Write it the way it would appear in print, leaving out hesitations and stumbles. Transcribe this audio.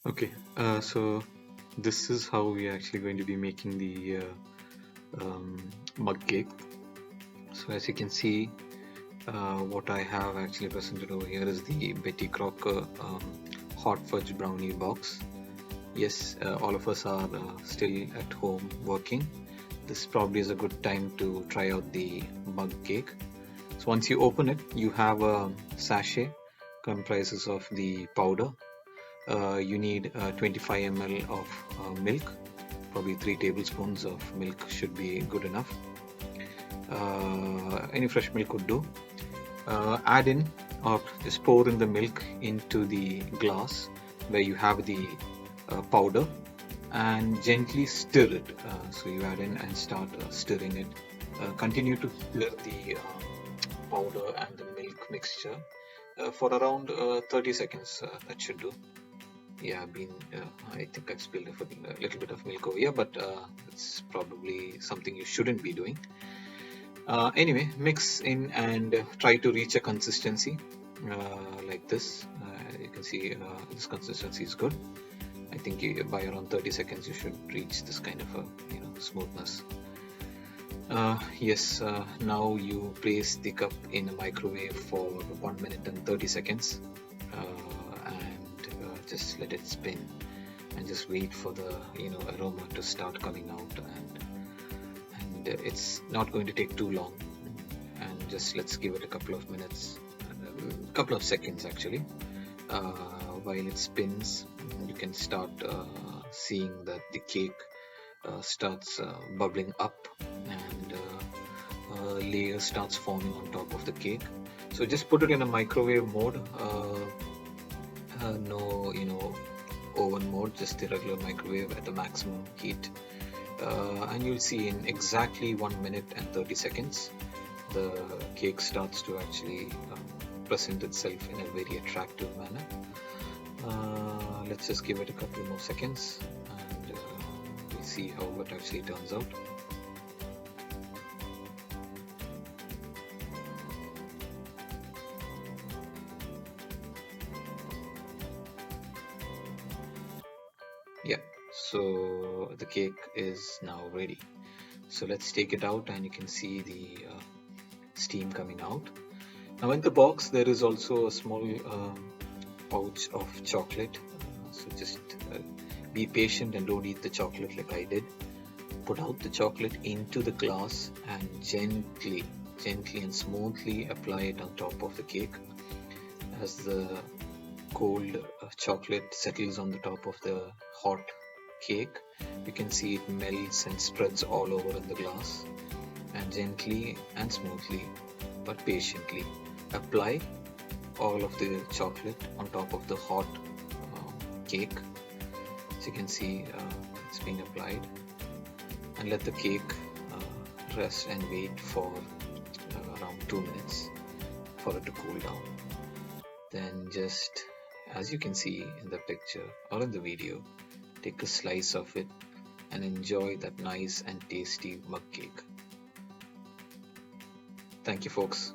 Okay, so this is how we're actually going to be making the um, mug cake. So as you can see, what I have actually presented over here is the Betty Crocker hot fudge brownie box. Yes, all of us are still at home working. This probably is a good time to try out the mug cake. So once you open it, you have a sachet comprises of the powder. You need 25 ml of milk. Probably 3 tablespoons of milk should be good enough. Any fresh milk would do. Add in or just pour in the milk into the glass where you have the powder and gently stir it. So you add in and start stirring it. Continue to stir the powder and the milk mixture for around 30 seconds. That should do. Yeah, I think I've spilled a little bit of milk over here, but it's probably something you shouldn't be doing. Anyway, mix in and try to reach a consistency like this. You can see this consistency is good. I think by around 30 seconds you should reach this kind of a smoothness. Yes, now you place the cup in a microwave for 1 minute and 30 seconds and just let it spin and just wait for the aroma to start coming out, and it's not going to take too long, and just let's give it a couple of minutes, a couple of seconds actually. While it spins, you can start seeing that the cake starts bubbling up, and a layer starts forming on top of the cake. So just put it in a microwave mode, no oven mode, just the regular microwave at the maximum heat, and you'll see in exactly 1 minute and 30 seconds the cake starts to actually present itself in a very attractive manner. Let's just give it a couple more seconds and we'll see how it actually turns out. Yeah, so the cake is now ready. So let's take it out and you can see the steam coming out. Now in the box there is also a small pouch of chocolate. So just be patient and don't eat the chocolate like I did. Put out the chocolate into the glass and gently and smoothly apply it on top of the cake. As the cold chocolate settles on the top of the hot cake, you can see it melts and spreads all over in the glass. And gently and smoothly but patiently apply all of the chocolate on top of the hot cake. As you can see, it's been applied, and let the cake rest and wait for around 2 minutes for it to cool down. Then just as you can see in the picture or in the video, take a slice of it and enjoy that nice and tasty mug cake. Thank you, folks.